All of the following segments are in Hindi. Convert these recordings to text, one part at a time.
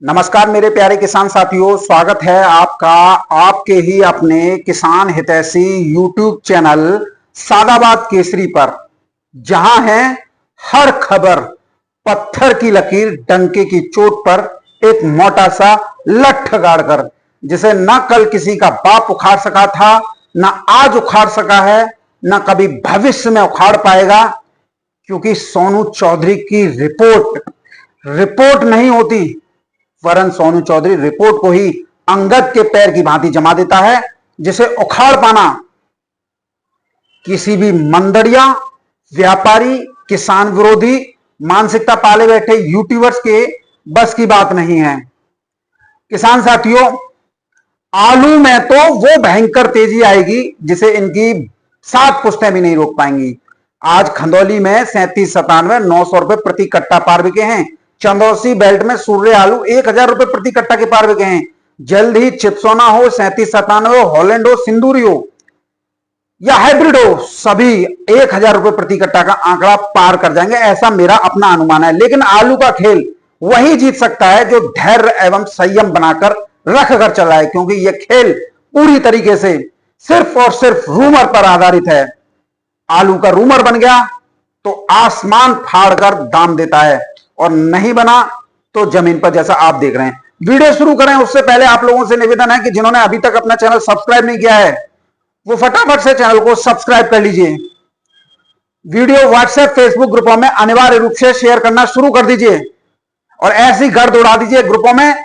नमस्कार मेरे प्यारे किसान साथियों, स्वागत है आपका आपके ही अपने किसान हितैषी यूट्यूब चैनल सादाबाद केसरी पर, जहां है हर खबर पत्थर की लकीर डंके की चोट पर एक मोटा सा लठ गाड़कर, जिसे न कल किसी का बाप उखाड़ सका था, न आज उखाड़ सका है, न कभी भविष्य में उखाड़ पाएगा। क्योंकि सोनू चौधरी की रिपोर्ट नहीं होती, वरन सोनू चौधरी रिपोर्ट को ही अंगद के पैर की भांति जमा देता है, जिसे उखाड़ पाना किसी भी मंदड़िया व्यापारी किसान विरोधी मानसिकता पाले बैठे यूट्यूबर्स के बस की बात नहीं है। किसान साथियों, आलू में तो वो भयंकर तेजी आएगी जिसे इनकी 7 पुश्तें भी नहीं रोक पाएंगी। आज खंदौली में 3797 900 रुपए प्रति कट्टा पार बिके हैं। चंदौसी बेल्ट में सूर्य आलू 1000 रुपए प्रति कट्टा के पार बिके हैं। जल्द ही चिप्सोना हो, 3797 हो, हॉलैंड हो, सिंदूरी हो या हाइब्रिड हो, सभी 1000 रुपए प्रति कट्टा का आंकड़ा पार कर जाएंगे, ऐसा मेरा अपना अनुमान है। लेकिन आलू का खेल वही जीत सकता है जो धैर्य एवं संयम बनाकर रख कर चला है, क्योंकि यह खेल पूरी तरीके से सिर्फ और सिर्फ रूमर पर आधारित है। आलू का रूमर बन गया तो आसमान फाड़कर दाम देता है, और नहीं बना तो जमीन पर, जैसा आप देख रहे हैं। वीडियो शुरू करें उससे पहले आप लोगों से निवेदन है कि जिन्होंने अभी तक अपना चैनल सब्सक्राइब नहीं किया है, वो फटाफट से चैनल को सब्सक्राइब कर लीजिए। वीडियो व्हाट्सएप फेसबुक ग्रुपों में अनिवार्य रूप से शेयर करना शुरू कर दीजिए, और ऐसी गर्द उड़ा दीजिए ग्रुपों में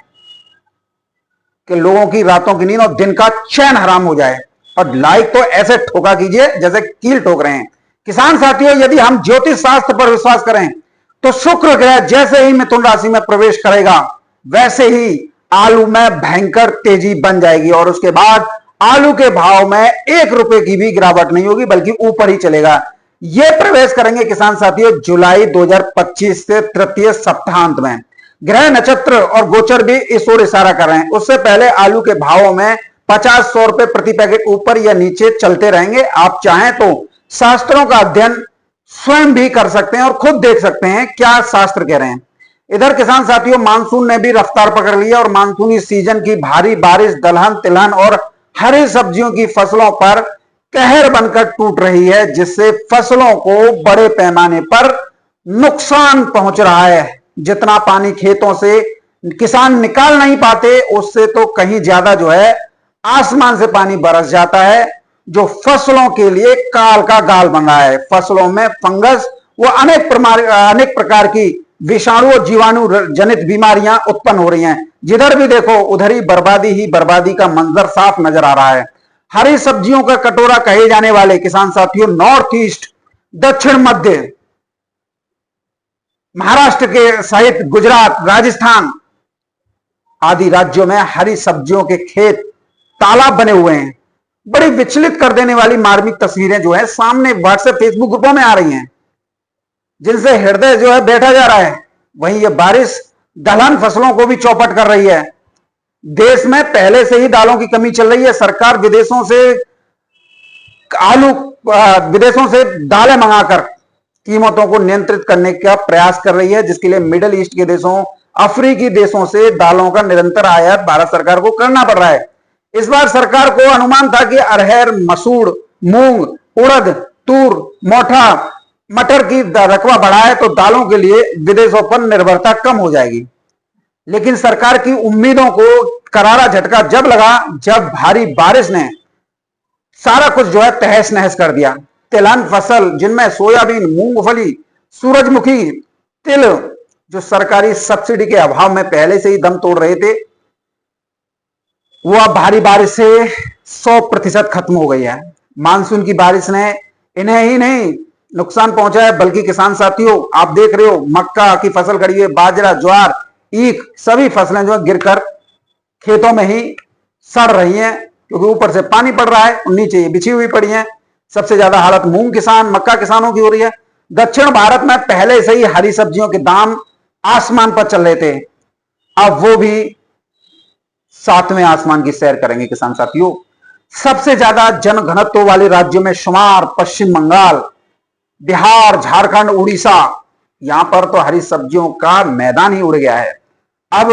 कि लोगों की रातों की नींद और दिन का चैन हराम हो जाए। और लाइक तो ऐसे ठोका कीजिए जैसे कील ठोक रहे हैं। किसान साथियों, यदि हम ज्योतिष शास्त्र पर विश्वास करें तो शुक्र ग्रह जैसे ही मिथुन राशि में प्रवेश करेगा, वैसे ही आलू में भयंकर तेजी बन जाएगी, और उसके बाद आलू के भाव में 1 रुपए की भी गिरावट नहीं होगी, बल्कि ऊपर ही चलेगा। यह प्रवेश करेंगे किसान साथियों जुलाई 2025 से तृतीय सप्ताहांत में। ग्रह, नक्षत्र और गोचर भी इस ओर इशारा कर रहे हैं। उससे पहले आलू के भावों में 50-100 रुपए प्रति पैकेट ऊपर या नीचे चलते रहेंगे। आप चाहें तो शास्त्रों का अध्ययन स्वयं भी कर सकते हैं और खुद देख सकते हैं क्या शास्त्र कह रहे हैं। इधर किसान साथियों, मानसून ने भी रफ्तार पकड़ लिया, और मानसूनी सीजन की भारी बारिश दलहन, तिलहन और हरी सब्जियों की फसलों पर कहर बनकर टूट रही है, जिससे फसलों को बड़े पैमाने पर नुकसान पहुंच रहा है। जितना पानी खेतों से किसान निकाल नहीं पाते, उससे तो कहीं ज्यादा जो है आसमान से पानी बरस जाता है, जो फसलों के लिए काल का गाल बन रहा है। फसलों में फंगस व अनेक प्रकार की विषाणु और जीवाणु जनित बीमारियां उत्पन्न हो रही हैं। जिधर भी देखो उधर ही बर्बादी का मंजर साफ नजर आ रहा है। हरी सब्जियों का कटोरा कहे जाने वाले किसान साथियों, नॉर्थ ईस्ट, दक्षिण मध्य, महाराष्ट्र के सहित गुजरात, राजस्थान आदि राज्यों में हरी सब्जियों के खेत, तालाब बने हुए हैं। बड़ी विचलित कर देने वाली मार्मिक तस्वीरें जो है सामने व्हाट्सएप फेसबुक ग्रुपों में आ रही हैं, जिनसे हृदय जो है बैठा जा रहा है। वहीं यह बारिश दलहन फसलों को भी चौपट कर रही है। देश में पहले से ही दालों की कमी चल रही है। सरकार विदेशों से दालें मंगाकर कीमतों को नियंत्रित करने का प्रयास कर रही है, जिसके लिए मिडिल ईस्ट के देशों, अफ्रीकी देशों से दालों का निरंतर आयात भारत सरकार को करना पड़ रहा है। इस बार सरकार को अनुमान था कि अरहर, मसूर, मूंग, उड़द, तूर, मोठा, मटर की रकबा बढ़ाए तो दालों के लिए विदेशों पर निर्भरता कम हो जाएगी। लेकिन सरकार की उम्मीदों को करारा झटका जब लगा, जब भारी बारिश ने सारा कुछ जो है तहस नहस कर दिया। तिलहन फसल, जिनमें सोयाबीन, मूंगफली, सूरजमुखी, तिल, जो सरकारी सब्सिडी के अभाव में पहले से ही दम तोड़ रहे थे, वो अब भारी बारिश से 100% खत्म हो गई है। मानसून की बारिश ने इन्हें ही नहीं नुकसान पहुंचा है, बल्कि किसान साथियों आप देख रहे हो मक्का की फसल खड़ी है, बाजरा, ज्वार, ईख, सभी फसलें जो है गिरकर खेतों में ही सड़ रही हैं, क्योंकि ऊपर से पानी पड़ रहा है और नीचे ये बिछी हुई पड़ी हैं। सबसे ज्यादा हालत मूंग किसान, मक्का किसानों की हो रही है। दक्षिण भारत में पहले से ही हरी सब्जियों के दाम आसमान पर चल रहे थे, अब वो भी 7वें आसमान की सैर करेंगे। किसान साथियों, सबसे ज्यादा जनघनत्व वाले राज्यों में शुमार पश्चिम बंगाल, बिहार, झारखंड, उड़ीसा, यहां पर तो हरी सब्जियों का मैदान ही उड़ गया है। अब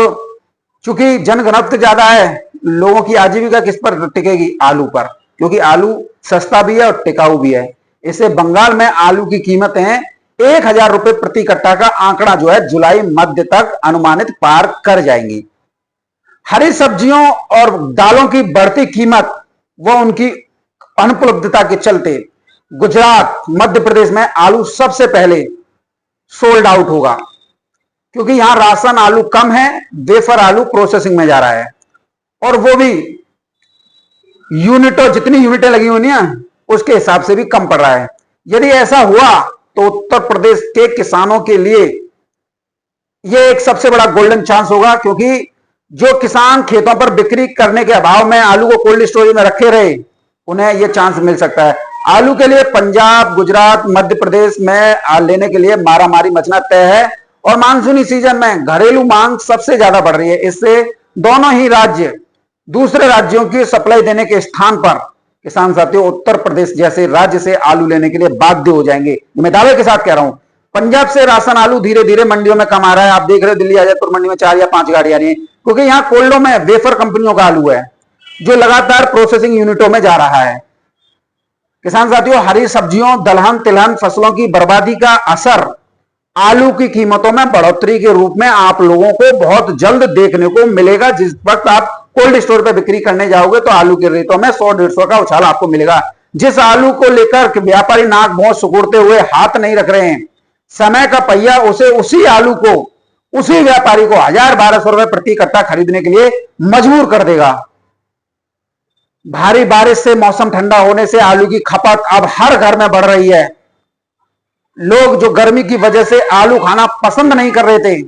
चूंकि जनघनत्व ज्यादा है, लोगों की आजीविका किस पर टिकेगी? आलू पर, क्योंकि आलू सस्ता भी है और टिकाऊ भी है। इससे बंगाल में आलू की कीमतें 1,000 रुपए प्रति कट्टा का आंकड़ा जो है जुलाई मध्य तक अनुमानित पार कर जाएंगी। हरी सब्जियों और दालों की बढ़ती कीमत व उनकी अनुपलब्धता के चलते गुजरात, मध्य प्रदेश में आलू सबसे पहले सोल्ड आउट होगा, क्योंकि यहां राशन आलू कम है, वेफर आलू प्रोसेसिंग में जा रहा है, और वो भी यूनिटों, जितनी यूनिटें लगी हुई है उसके हिसाब से भी कम पड़ रहा है। यदि ऐसा हुआ तो उत्तर प्रदेश के किसानों के लिए यह एक सबसे बड़ा गोल्डन चांस होगा, क्योंकि जो किसान खेतों पर बिक्री करने के अभाव में आलू को कोल्ड स्टोरेज में रखे रहे, उन्हें यह चांस मिल सकता है। आलू के लिए पंजाब, गुजरात, मध्य प्रदेश में लेने के लिए मारामारी मचना तय है, और मानसूनी सीजन में घरेलू मांग सबसे ज्यादा बढ़ रही है। इससे दोनों ही राज्य दूसरे राज्यों की सप्लाई देने के स्थान पर किसान साथियों उत्तर प्रदेश जैसे राज्य से आलू लेने के लिए बाध्य हो जाएंगे। मैं दावे के साथ कह रहा हूं, पंजाब से राशन आलू धीरे धीरे मंडियों में कम आ रहा है। आप देख रहे हो दिल्ली आजादपुर मंडी में 4 या 5 गाड़ियां आ रही है, क्योंकि यहां कोल्डो में वेफर कंपनियों का आलू है जो लगातार प्रोसेसिंग यूनिटों में जा रहा है। किसान साथियों, हरी सब्जियों, दलहन तिलहन फसलों की बर्बादी का असर आलू की कीमतों में बढ़ोतरी के रूप में आप लोगों को बहुत जल्द देखने को मिलेगा। जिस वक्त आप कोल्ड स्टोर पर बिक्री करने जाओगे तो आलू के रेटों में 100-150 का उछाल आपको मिलेगा। जिस आलू को लेकर व्यापारी नाक भौं सिकुड़ते हुए हाथ नहीं रख रहे हैं, समय का पहिया उसी आलू को, उसी व्यापारी को 1,000-1,200 रुपए प्रति कट्टा खरीदने के लिए मजबूर कर देगा। भारी बारिश से, मौसम ठंडा होने से आलू की खपत अब हर घर में बढ़ रही है। लोग जो गर्मी की वजह से आलू खाना पसंद नहीं कर रहे थे,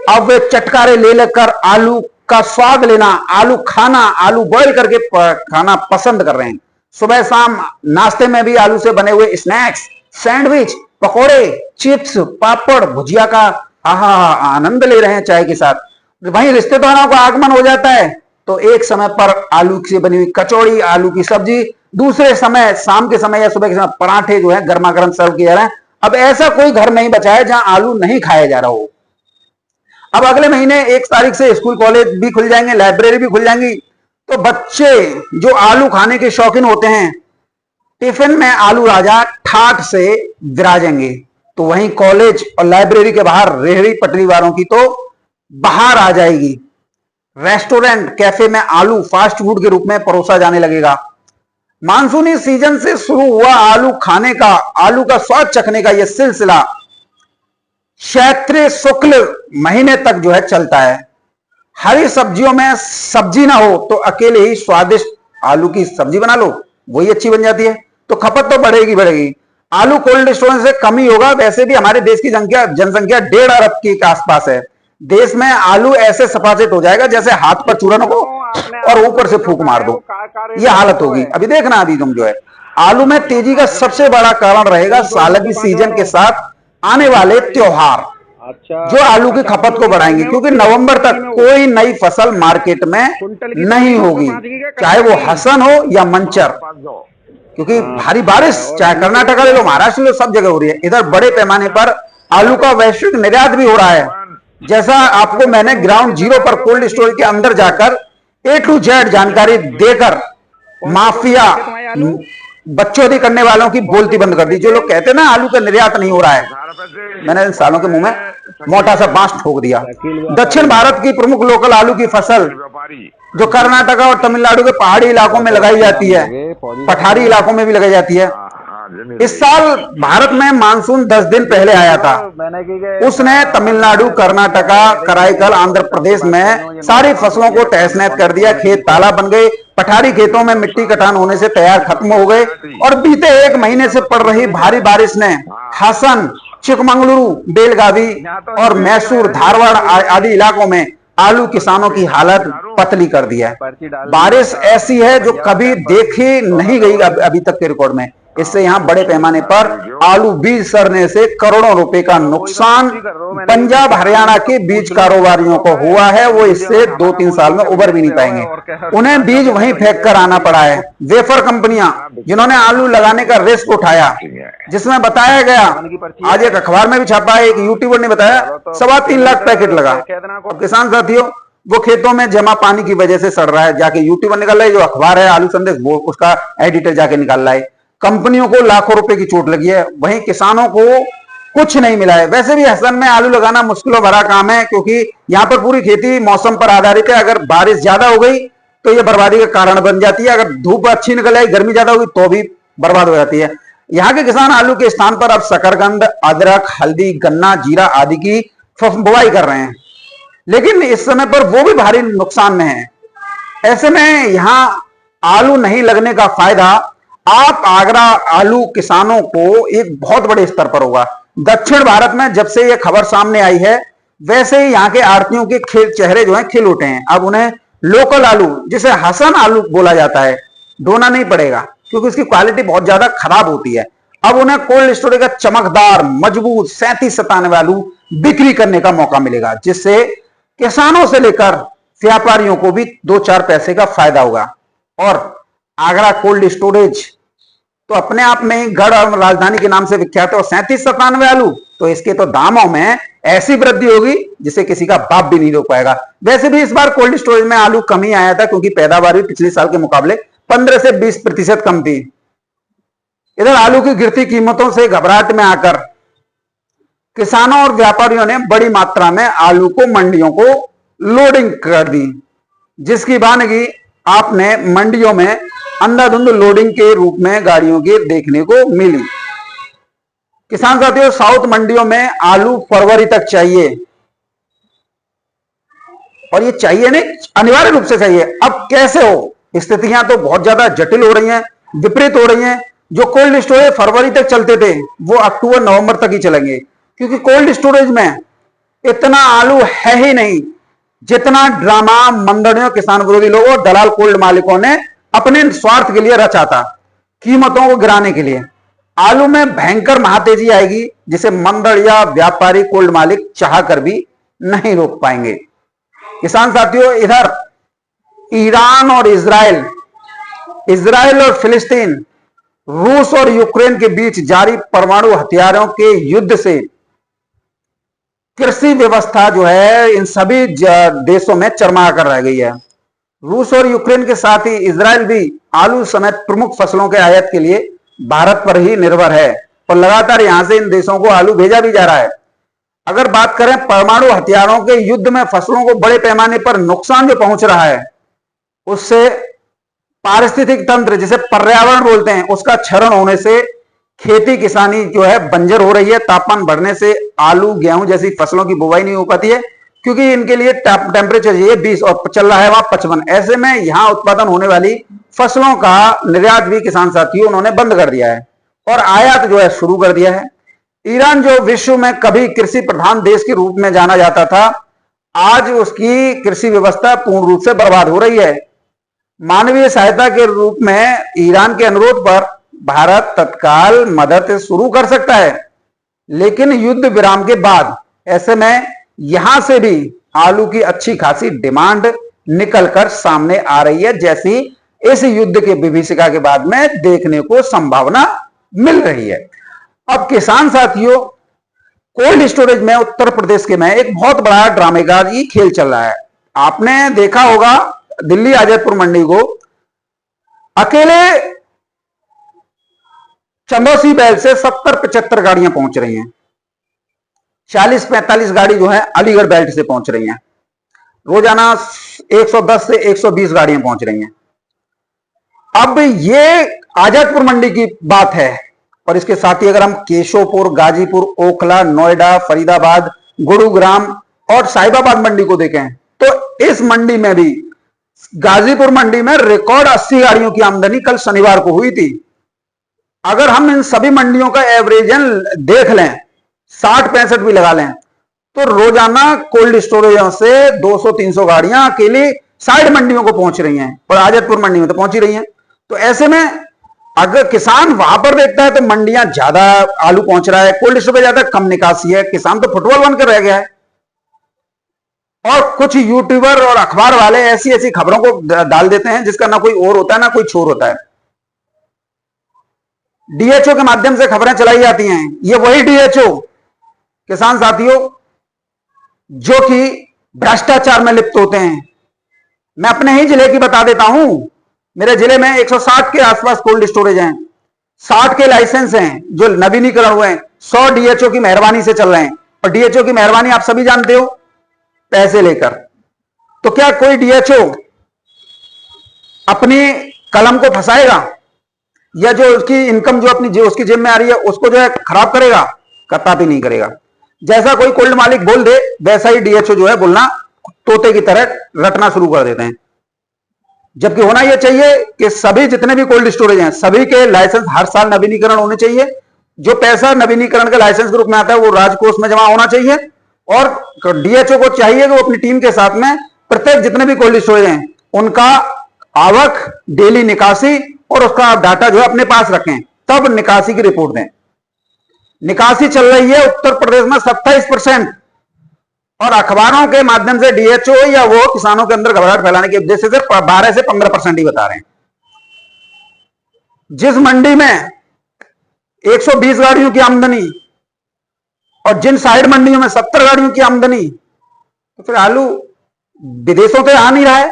अब वे चटकारे ले लेकर आलू का स्वाद लेना, आलू खाना, आलू बॉईल करके खाना पसंद कर रहे हैं। सुबह शाम नाश्ते में भी आलू से बने हुए स्नैक्स, सैंडविच, पकोड़े, चिप्स, पापड़, भुजिया का आनंद ले रहे हैं चाय के साथ। वहीं रिश्तेदारों का आगमन हो जाता है तो एक समय पर आलू से बनी हुई कचौड़ी, आलू की सब्जी, दूसरे समय शाम के समय या सुबह के समय पराठे जो है गर्मा गर्म सर्व किए जा रहे हैं। अब ऐसा कोई घर नहीं बचा है जहां आलू नहीं खाया जा रहा हो। अब अगले महीने 1 तारीख से स्कूल कॉलेज भी खुल जाएंगे, लाइब्रेरी भी खुल जाएंगी, तो बच्चे जो आलू खाने के शौकीन होते हैं, टिफिन में आलू राजा ठाठ से विराजेंगे। तो वहीं कॉलेज और लाइब्रेरी के बाहर रेहड़ी पटरी वालों की तो बाहर आ जाएगी। रेस्टोरेंट, कैफे में आलू फास्ट फूड के रूप में परोसा जाने लगेगा। मानसूनी सीजन से शुरू हुआ आलू खाने का, आलू का स्वाद चखने का यह सिलसिला चैत्र शुक्ल महीने तक जो है चलता है। हरी सब्जियों में सब्जी ना हो तो अकेले ही स्वादिष्ट आलू की सब्जी बना लो, वही अच्छी बन जाती है। तो खपत तो बढ़ेगी। आलू कोल्ड स्टोरेज से कम ही होगा। वैसे भी हमारे देश की जनसंख्या 1.5 अरब के आसपास है। देश में आलू ऐसे सफासेट हो जाएगा जैसे हाथ पर चूरन हो और ऊपर से फूंक मार दो, यह हालत होगी। अभी देखना, अभी तुम जो है आलू में तेजी का सबसे बड़ा कारण रहेगा साल की सीजन के साथ आने वाले त्योहार, जो आलू की खपत को बढ़ाएंगे, क्योंकि नवंबर तक कोई नई फसल मार्केट में नहीं होगी, चाहे वो हसन हो या मंचर, क्योंकि भारी बारिश चाहे कर्नाटक ले लो, महाराष्ट्र ले लो, सब जगह हो रही है। इधर बड़े पैमाने पर आलू का वैश्विक निर्यात भी हो रहा है। जैसा आपको मैंने ग्राउंड जीरो पर कोल्ड स्टोरेज के अंदर जाकर A to Z जानकारी देकर माफिया बच्चों करने वालों की बोलती बंद कर दी। जो लोग कहते हैं ना आलू का निर्यात नहीं हो रहा है, मैंने इन सालों के मुंह में मोटा सा बांस ठोक दिया। दक्षिण भारत की प्रमुख लोकल आलू की फसल जो कर्नाटक और तमिलनाडु के पहाड़ी इलाकों में लगाई जाती है, पठारी इलाकों में भी लगाई जाती है। इस साल भारत में मानसून 10 दिन पहले आया था। उसने तमिलनाडु, कर्नाटका, कराईकल, आंध्र प्रदेश में सारी फसलों को तहस नहस कर दिया। खेत तालाब बन गए, पठारी खेतों में मिट्टी कटान होने से तैयार खत्म हो गए, और बीते 1 महीने से पड़ रही भारी बारिश ने हसन, चिकमंगलुरु, बेलगावी और मैसूर, धारवाड़ आदि इलाकों में आलू किसानों की हालत पतली कर दिया है। बारिश ऐसी है जो कभी देखी नहीं गई अभी तक के रिकॉर्ड में। इससे यहां बड़े पैमाने पर आलू बीज सड़ने से करोड़ों रुपए का नुकसान पंजाब हरियाणा के बीज कारोबारियों को हुआ है। वो इससे 2-3 साल में उबर भी नहीं पाएंगे, उन्हें बीज वहीं फेंक कर आना पड़ा है। वेफर कंपनियां जिन्होंने आलू लगाने का रिस्क उठाया, जिसमें बताया गया, आज एक अखबार में भी छापा है, एक यूट्यूबर ने बताया 3.25 लाख पैकेट लगा। और किसान साथियों, वो खेतों में जमा पानी की वजह से सड़ रहा है, जाके यूट्यूबर निकल रहा है, जो अखबार है आलू संदेश वो उसका एडिटर जाके निकाल रहा है। कंपनियों को लाखों रुपए की चोट लगी है, वहीं किसानों को कुछ नहीं मिला है। वैसे भी हसन में आलू लगाना मुश्किल भरा काम है, क्योंकि यहाँ पर पूरी खेती मौसम पर आधारित है। अगर बारिश ज्यादा हो गई तो ये बर्बादी का कारण बन जाती है, अगर धूप अच्छी निकल आई, गर्मी ज्यादा होगी तो भी बर्बाद हो जाती है। यहाँ के किसान आलू के स्थान पर अब शकरकंद, अदरक, हल्दी, गन्ना, जीरा आदि की बुवाई कर रहे हैं, लेकिन इस समय पर वो भी भारी नुकसान में है। ऐसे में यहां आलू नहीं लगने का फायदा आप आगरा आलू किसानों को एक बहुत बड़े स्तर पर होगा। दक्षिण भारत में जब से यह खबर सामने आई है, वैसे ही यहाँ के आड़तियों के चेहरे जो हैं खिल उठे हैं। अब उन्हें लोकल आलू, जिसे हसन आलू बोला जाता है, ढूंढना नहीं पड़ेगा, क्योंकि उसकी क्वालिटी बहुत ज्यादा खराब होती है। अब उन्हें कोल्ड स्टोरेज का चमकदार, मजबूत 37-97 आलू बिक्री करने का मौका मिलेगा, जिससे किसानों से लेकर व्यापारियों को भी 2-4 पैसे का फायदा होगा। और आगरा कोल्ड स्टोरेज तो अपने आप में ही गढ़ और राजधानी के नाम से विख्यात है, और 37-97 आलू, तो इसके तो दामों में ऐसी वृद्धि होगी जिसे किसी का बाप भी नहीं रोक पाएगा। वैसे भी इस बार कोल्ड स्टोरेज में आलू कम ही आया था, क्योंकि पैदावार भी पिछले साल के मुकाबले 15 से 20% कम थी। इधर आलू की गिरती कीमतों से घबराहट में आकर किसानों और व्यापारियों ने बड़ी मात्रा में आलू को मंडियों को लोडिंग कर दी, जिसकी भानगी आपने मंडियों में अंधाधुंध लोडिंग के रूप में गाड़ियों की देखने को मिली। किसान साथियों, साउथ मंडियों में आलू फरवरी तक चाहिए, और ये चाहिए नहीं, अनिवार्य रूप से चाहिए। अब कैसे हो, स्थितियां तो बहुत ज्यादा जटिल हो रही हैं, विपरीत हो रही हैं। जो कोल्ड स्टोरेज फरवरी तक चलते थे वो अक्टूबर नवंबर तक ही चलेंगे, क्योंकि कोल्ड स्टोरेज में इतना आलू है ही नहीं जितना ड्रामा मंदड़ियों, किसान विरोधी लोगों और दलाल कोल्ड मालिकों ने अपने स्वार्थ के लिए रचा था, कीमतों को गिराने के लिए। आलू में भयंकर महातेजी आएगी, जिसे मंदड़ या व्यापारी कोल्ड मालिक चाह कर भी नहीं रोक पाएंगे। किसान साथियों, इधर ईरान और इजराइल और फिलिस्तीन, रूस और यूक्रेन के बीच जारी परमाणु हथियारों के युद्ध से कृषि व्यवस्था जो है इन सभी देशों में चरमरा कर रह गई है। रूस और यूक्रेन के साथ ही इजराइल भी आलू समेत प्रमुख फसलों के आयात के लिए भारत पर ही निर्भर है, और लगातार यहां से इन देशों को आलू भेजा भी जा रहा है। अगर बात करें परमाणु हथियारों के युद्ध में फसलों को बड़े पैमाने पर नुकसान जो पहुंच रहा है, उससे पारिस्थितिक तंत्र, जिसे पर्यावरण बोलते हैं, उसका क्षरण होने से खेती किसानी जो है बंजर हो रही है। तापमान बढ़ने से आलू, गेहूं जैसी फसलों की बुवाई नहीं हो पाती है, क्योंकि इनके लिए टेम्परेचर चाहिए 20 और चल रहा है वहां 55। ऐसे में यहां उत्पादन होने वाली फसलों का निर्यात भी किसान साथियों उन्होंने बंद कर दिया है, और आयात जो है शुरू कर दिया है। ईरान, जो विश्व में कभी कृषि प्रधान देश के रूप में जाना जाता था, आज उसकी कृषि व्यवस्था पूर्ण रूप से बर्बाद हो रही है। मानवीय सहायता के रूप में ईरान के अनुरोध पर भारत तत्काल मदद शुरू कर सकता है, लेकिन युद्ध विराम के बाद। ऐसे में यहां से भी आलू की अच्छी खासी डिमांड निकलकर सामने आ रही है, जैसी इस युद्ध के विभीषिका के बाद में देखने को संभावना मिल रही है। अब किसान साथियों, कोल्ड स्टोरेज में उत्तर प्रदेश के में एक बहुत बड़ा ड्रामेबाजी खेल चल रहा है। आपने देखा होगा दिल्ली आजादपुर मंडी को अकेले चंदौसी बैल से 70-75 गाड़ियां पहुंच रही हैं, 40-45 गाड़ी जो है अलीगढ़ बेल्ट से पहुंच रही हैं, रोजाना 110 से 120 गाड़ियां पहुंच रही हैं। अब ये आजादपुर मंडी की बात है, और इसके साथ ही अगर हम केशवपुर, गाजीपुर, ओखला, नोएडा, फरीदाबाद, गुरुग्राम और साहिबाबाद मंडी को देखें, तो इस मंडी में भी, गाजीपुर मंडी में रिकॉर्ड 80 गाड़ियों की आमदनी कल शनिवार को हुई थी। अगर हम इन सभी मंडियों का एवरेजन देख लें, 60-65 भी लगा लें, तो रोजाना कोल्ड स्टोरेजों से 200-300 गाड़ियां अकेली साइड मंडियों को पहुंच रही हैं, और आजादपुर मंडी में तो पहुंच ही रही हैं। तो ऐसे में अगर किसान वहां पर देखता है तो मंडियां ज्यादा आलू पहुंच रहा है, कोल्ड स्टोरेज ज्यादा कम निकासी है, किसान तो फुटबॉल बनकर रह गया है। और कुछ यूट्यूबर और अखबार वाले ऐसी ऐसी खबरों को डाल देते हैं जिसका ना कोई और होता है ना कोई छोर होता है। डीएचओ के माध्यम से खबरें चलाई जाती हैं। ये वही डीएचओ किसान साथियों जो कि भ्रष्टाचार में लिप्त होते हैं। मैं अपने ही जिले की बता देता हूं, मेरे जिले में 160 के आसपास कोल्ड स्टोरेज हैं, 60 के लाइसेंस हैं जो नवीनीकरण हुए हैं, 100 डीएचओ की मेहरबानी से चल रहे हैं। और डीएचओ की मेहरबानी आप सभी जानते हो, पैसे लेकर। तो क्या कोई डीएचओ अपनी कलम को फंसाएगा या जो उसकी इनकम जो अपनी उसकी जेब में आ रही है उसको जो है खराब करेगा? कतई नहीं करेगा। जैसा कोई कोल्ड मालिक बोल दे वैसा ही डीएचओ जो है बोलना तोते की तरह रटना शुरू कर देते हैं। जबकि होना यह चाहिए कि सभी जितने भी कोल्ड स्टोरेज हैं सभी के लाइसेंस हर साल नवीनीकरण होने चाहिए। जो पैसा नवीनीकरण के लाइसेंस के रूप में आता है वो राजकोष में जमा होना चाहिए। और डीएचओ को चाहिए कि वो अपनी टीम के साथ में प्रत्येक जितने भी कोल्ड स्टोरेज हैं उनका आवक, डेली निकासी और उसका डाटा जो है अपने पास रखें, तब निकासी की रिपोर्ट दें। निकासी चल रही है उत्तर प्रदेश में 27%। और अखबारों के माध्यम से डीएचओ या वो किसानों के अंदर घबराहट फैलाने के उद्देश्य से 12 से 15% ही बता रहे हैं। जिस मंडी में 120 गाड़ियों की आमदनी और जिन साइड मंडियों में 70 गाड़ियों की आमदनी, तो फिर आलू विदेशों से आ नहीं रहा है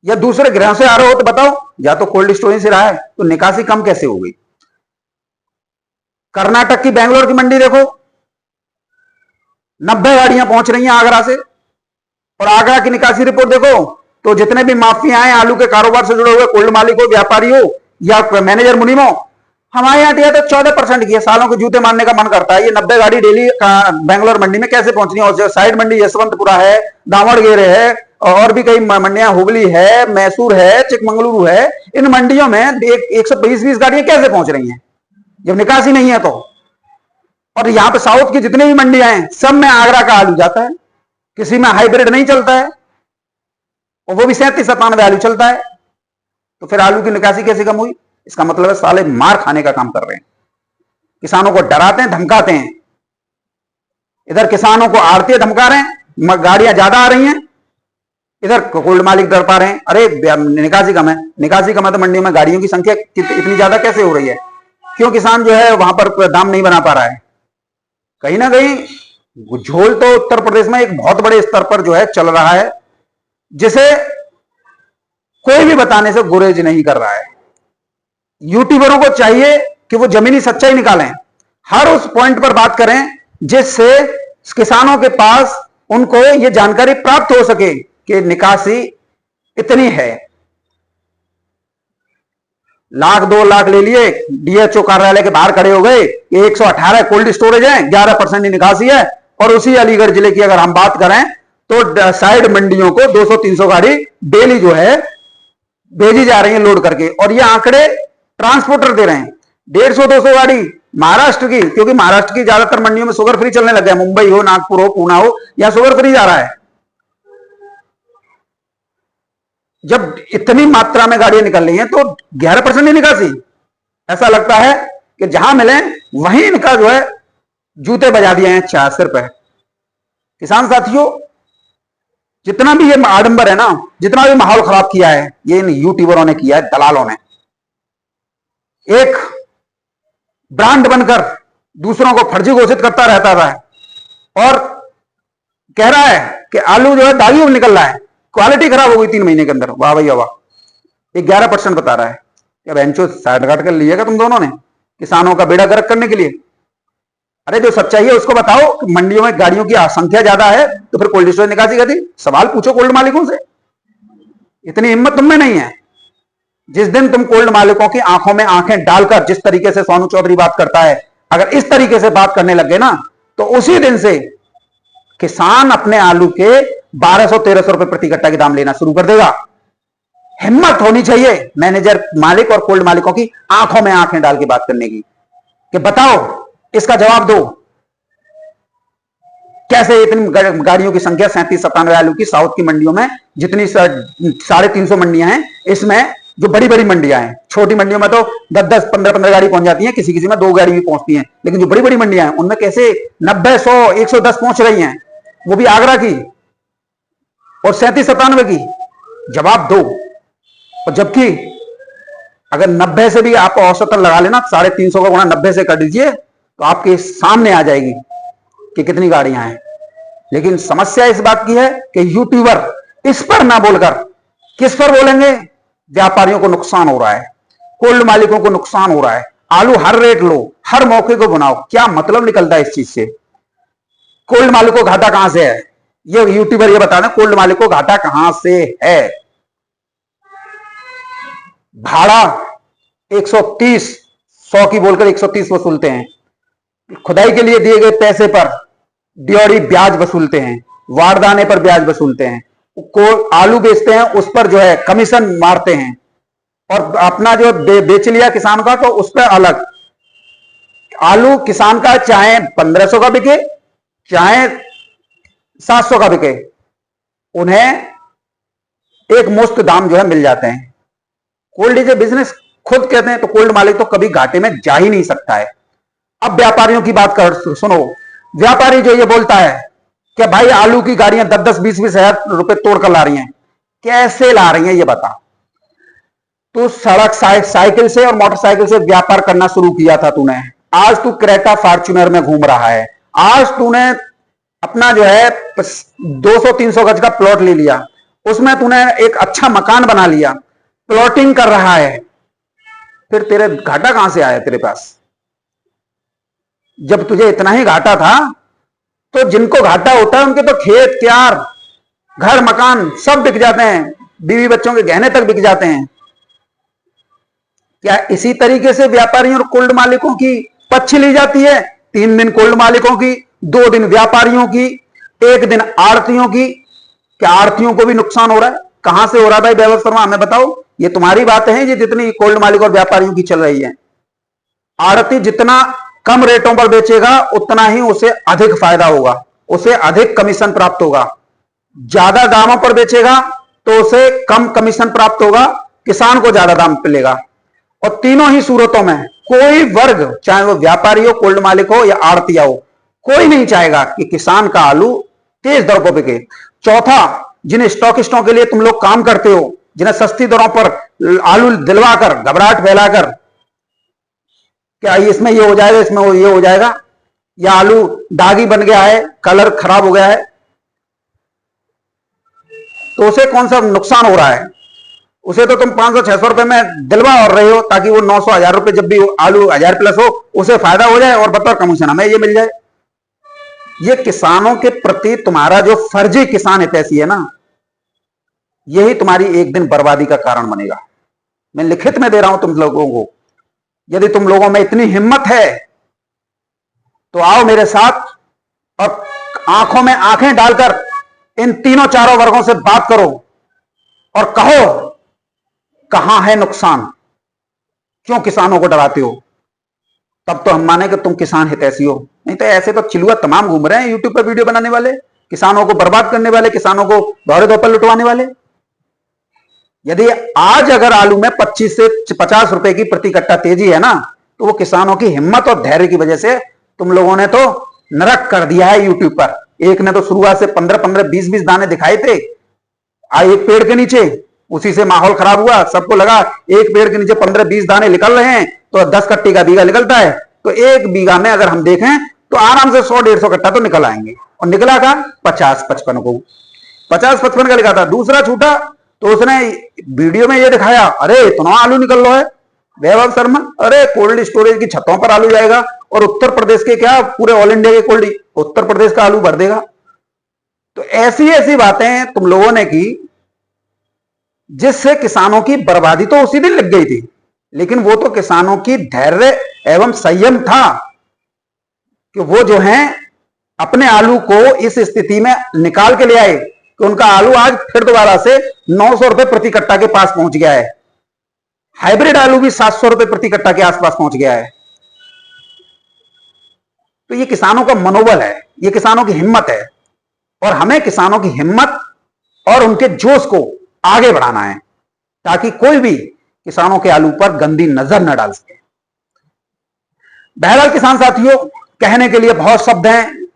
या दूसरे ग्रहों से आ रहा हो तो बताओ। या तो कोल्ड स्टोरेज से रहा है तो निकासी कम कैसे हो गई? कर्नाटक की बेंगलोर की मंडी देखो, 90 गाड़ियां पहुंच रही हैं आगरा से। और आगरा की निकासी रिपोर्ट देखो तो जितने भी माफिया हैं आलू के कारोबार से जुड़े हुए, कोल्ड मालिक हो, व्यापारी हो या मैनेजर मुनीम हो, हमारे यहाँ तो 14% की है। सालों के जूते मारने का मन करता है। ये 90 गाड़ी डेली बेंगलोर मंडी में कैसे पहुंच रही है? और जो साइड मंडी यशवंतपुरा है, दावणगेरे है और भी कई मंडियां, हुबली है, मैसूर है, चिकमंगलुरु है, इन मंडियों में 120 गाड़ियां कैसे पहुंच रही हैं जब निकासी नहीं है तो? और यहां पे साउथ की जितनी भी मंडियां हैं सब में आगरा का आलू जाता है, किसी में हाइब्रिड नहीं चलता है और वो भी 37-97 आलू चलता है। तो फिर आलू की निकासी कैसे कम हुई? इसका मतलब है साले मार खाने का काम कर रहे हैं, किसानों को डराते हैं, धमकाते हैं। इधर किसानों को आड़ती धमका रहे हैं, गाड़ियां ज्यादा आ रही हैं, इधर कोल्ड मालिक डर पा रहे हैं, अरे निकासी कम है। निकासी कम है तो मंडी में गाड़ियों की संख्या इतनी ज्यादा कैसे हो रही है? क्यों किसान जो है वहां पर दाम नहीं बना पा रहा है? कहीं ना कहीं झोल तो उत्तर प्रदेश में एक बहुत बड़े स्तर पर जो है चल रहा है, जिसे कोई भी बताने से गुरेज नहीं कर रहा है। यूट्यूबरों को चाहिए कि वो जमीनी सच्चाई निकालें, हर उस पॉइंट पर बात करें जिससे किसानों के पास उनको ये जानकारी प्राप्त हो सके कि निकासी इतनी है। लाख 2 लाख ले लिए, डीएचओ कार्यालय के बाहर खड़े हो गए, 118 कोल्ड स्टोरेज है, 11% ही निकासी है। और उसी अलीगढ़ जिले की अगर हम बात करें तो साइड मंडियों को 200-300 गाड़ी डेली जो है भेजी जा रही है लोड करके। और ये आंकड़े ट्रांसपोर्टर दे रहे हैं, 150-200 गाड़ी महाराष्ट्र की, क्योंकि महाराष्ट्र की ज्यादातर मंडियों में शुगर फ्री चलने लग गया। मुंबई हो, नागपुर हो, पूना हो, या शुगर फ्री जा रहा है। जब इतनी मात्रा में गाड़ियां निकल रही हैं तो 11% ही निकासी, ऐसा लगता है कि जहां मिले वहीं इनका जो है जूते बजा दिए हैं सिर पे। किसान साथियों, जितना भी ये आडंबर है ना, जितना भी माहौल खराब किया है ये इन यूट्यूबरों ने किया है, दलालों ने। एक ब्रांड बनकर दूसरों को फर्जी घोषित करता रहता था और कह रहा है कि आलू जो है दागी निकल रहा है, क्वालिटी खराब हो गई 3 महीने के अंदर। वाह भैया वाह, ये 11% बता रहा है। क्या बेंचो साइड काट कर लिएगा तुम दोनों ने किसानों का बेड़ा गर्क करने के लिए? अरे जो सच्चाई है उसको बताओ कि मंडियों में गाड़ियों की संख्या ज्यादा है तो फिर कोल्ड स्टोरेज निकासी कर दी। सवाल पूछो कोल्ड मालिकों से, इतनी हिम्मत तुम में नहीं है। जिस दिन तुम कोल्ड मालिकों की आंखों में आंखें डालकर, जिस तरीके से सोनू चौधरी बात करता है, अगर इस तरीके से बात करने लग गए ना तो उसी दिन से किसान अपने आलू के 1200-1300 रुपए प्रति कट्टा के दाम लेना शुरू कर देगा। हिम्मत होनी चाहिए मैनेजर मालिक और कोल्ड मालिकों की आंखों में आंखें डाल के बात करने की कि बताओ, इसका जवाब दो, कैसे इतनी गाड़ियों की संख्या 37-97 आलू की साउथ की मंडियों में, जितनी 350 मंडियां हैं, इसमें जो बड़ी बड़ी मंडियां हैं, छोटी मंडियों में तो 10-10, 15-15 गाड़ी पहुंच जाती हैं, किसी किसी में 2 गाड़ी भी पहुंचती हैं, लेकिन जो बड़ी बड़ी मंडियां हैं उनमें कैसे 90, 100, 110 पहुंच रही हैं, वो भी आगरा की और 37-97 की? जवाब दो। और जबकि अगर 90 से भी आप औसतन लगा लेना, 350 का गुणा 90 से कर दीजिए तो आपके सामने आ जाएगी कि कितनी गाड़ियां हैं। लेकिन समस्या इस बात की है कि यूट्यूबर इस पर ना बोलकर किस पर बोलेंगे? व्यापारियों को नुकसान हो रहा है, कोल्ड मालिकों को नुकसान हो रहा है, आलू हर रेट लो, हर मौके को बनाओ। क्या मतलब निकलता है इस चीज से? कोल्ड मालिक को घाटा कहां से है? ये यूट्यूबर ये बता दें, कोल्ड मालिक को घाटा कहां से है? भाड़ा 130, 100 की बोलकर 130 वसूलते हैं। खुदाई के लिए दिए गए पैसे पर ड्योड़ी ब्याज वसूलते हैं, वारदाने पर ब्याज वसूलते हैं, को आलू बेचते हैं उस पर जो है कमीशन मारते हैं, और अपना जो बेच लिया किसान का तो उस पर अलग। आलू किसान का चाहे 1500 का बिके चाहे 700 का बिके, उन्हें एक मुश्त दाम जो है मिल जाते हैं। कोल्ड इज ए बिजनेस खुद कहते हैं, तो कोल्ड मालिक तो कभी घाटे में जा ही नहीं सकता है। अब व्यापारियों की बात कर सुनो। व्यापारी जो ये बोलता है कि भाई आलू की गाड़ियां 10-10, 20-20 हजार रुपए तोड़कर ला रही हैं, कैसे ला रही हैं ये बता। तू सड़क साइकिल से और मोटरसाइकिल से व्यापार करना शुरू किया था तूने, आज तू क्रेटा फॉर्च्यूनर में घूम रहा है। आज तूने अपना जो है 200-300 गज का प्लॉट ले लिया, उसमें तूने एक अच्छा मकान बना लिया, प्लॉटिंग कर रहा है, फिर तेरे घाटा कहां से आया तेरे पास? जब तुझे इतना ही घाटा था तो जिनको घाटा होता है उनके तो खेत त्यार, घर मकान सब बिक जाते हैं, बीवी बच्चों के गहने तक बिक जाते हैं। क्या इसी तरीके से व्यापारियों और कोल्ड मालिकों की पक्ष ली जाती है? 3 दिन कोल्ड मालिकों की, 2 दिन व्यापारियों की, 1 दिन आड़तियों की। क्या आड़तियों को भी नुकसान हो रहा है? कहां से हो रहा है भाई वैभव शर्मा, हमें बताओ। ये तुम्हारी बात है ये जितनी कोल्ड मालिक और व्यापारियों की चल रही है। आड़ती जितना कम रेटों पर बेचेगा उतना ही उसे अधिक फायदा होगा, उसे अधिक कमीशन प्राप्त होगा। ज्यादा दामों पर बेचेगा तो उसे कम कमीशन प्राप्त होगा, किसान को ज्यादा दाम मिलेगा। और तीनों ही सूरतों में कोई वर्ग, चाहे वो व्यापारी हो, कोल्ड मालिक हो या आड़तिया हो, कोई नहीं चाहेगा कि किसान का आलू तेज दर पर बिके। चौथा, जिन स्टॉकिस्टों के लिए तुम लोग काम करते हो, जिन्हें सस्ती दरों पर आलू दिलवाकर घबराहट फैलाकर क्या इसमें ये हो जाएगा, इसमें ये हो जाएगा, या आलू दागी बन गया है, कलर खराब हो गया है, तो उसे कौन सा नुकसान हो रहा है? उसे तो तुम 500-600 रुपए में दिलवा और रहे हो ताकि वो 900-1000 रुपए जब भी आलू 1000 प्लस हो उसे फायदा हो जाए और बतौर कमीशन हमें ये मिल जाए। ये किसानों के प्रति तुम्हारा जो फर्जी किसान हितैषी है ना, यही तुम्हारी एक दिन बर्बादी का कारण बनेगा। मैं लिखित में दे रहा हूं तुम लोगों को। यदि तुम लोगों में इतनी हिम्मत है तो आओ मेरे साथ और आंखों में आंखें डालकर इन तीनों चारों वर्गों से बात करो और कहो कहां है नुकसान, क्यों किसानों को डराते हो? तब तो हम माने कि तुम किसान हितैषी हो। नहीं तो ऐसे तो चिलुआ तमाम घूम रहे हैं यूट्यूब पर वीडियो बनाने वाले, किसानों को बर्बाद करने वाले, किसानों को दौरे दोपहर लुटवाने वाले। यदि आज अगर आलू में 25 से 50 रुपए की प्रति कट्टा तेजी है ना, तो वो किसानों की हिम्मत और धैर्य की वजह से तुम लोगों ने तो नरक कर दिया है यूट्यूब पर। एक ने तो शुरुआत से 15-15, 20-20 दाने दिखाए थे एक पेड़ के नीचे, उसी से माहौल खराब हुआ। सबको लगा एक पेड़ के नीचे 15-20 दाने निकल रहे हैं तो 10 कट्टे का बीघा निकलता है, तो एक बीघा में अगर हम देखें तो आराम से 100-150 कट्टा तो निकल आएंगे। और निकला का 50-55 को, 50-55 का लिखा था। दूसरा छूटा तो उसने वीडियो में ये दिखाया, अरे इतना आलू निकल रहा है वैभव शर्मा, अरे कोल्ड स्टोरेज की छतों पर आलू जाएगा और उत्तर प्रदेश के क्या पूरे ऑल इंडिया के कोल्ड उत्तर प्रदेश का आलू भर देगा। तो ऐसी ऐसी बातें तुम लोगों ने की जिससे किसानों की बर्बादी तो उसी दिन लग गई थी, लेकिन वो तो किसानों की धैर्य एवं संयम था कि वो जो है अपने आलू को इस स्थिति में निकाल के ले आए कि उनका आलू आज फिर दोबारा से 900 रुपए प्रति कट्टा के पास पहुंच गया है। हाइब्रिड आलू भी 700 रुपए प्रति कट्टा के आसपास पहुंच गया है। तो ये किसानों का मनोबल है, ये किसानों की हिम्मत है, और हमें किसानों की हिम्मत और उनके जोश को आगे बढ़ाना है ताकि कोई भी किसानों के आलू पर गंदी नजर न डाल सके। बहरहाल किसान साथियों, कहने के लिए बहुत शब्द हैं,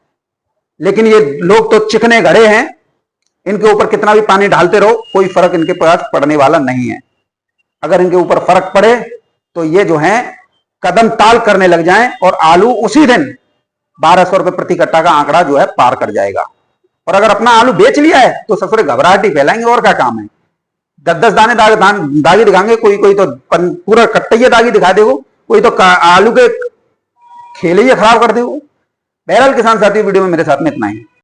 लेकिन ये लोग तो चिकने घड़े हैं, इनके ऊपर कितना भी पानी डालते रहो कोई फर्क इनके पास पड़ने वाला नहीं है। अगर इनके ऊपर फर्क पड़े तो ये जो है कदम ताल करने लग जाएं और आलू उसी दिन 1200 रुपए प्रति कट्टा का आंकड़ा जो है पार कर जाएगा। और अगर अपना आलू बेच लिया है तो ससुरे घबराहट ही फैलाएंगे, और क्या काम है। 10-10 दाने दागी दिखाएंगे, कोई कोई तो पूरा कट्टैया दागी दिखा देगा, कोई तो आलू के खेले ही खराब कर देगा। बहरहाल किसान साथी, वीडियो में मेरे साथ में इतना ही।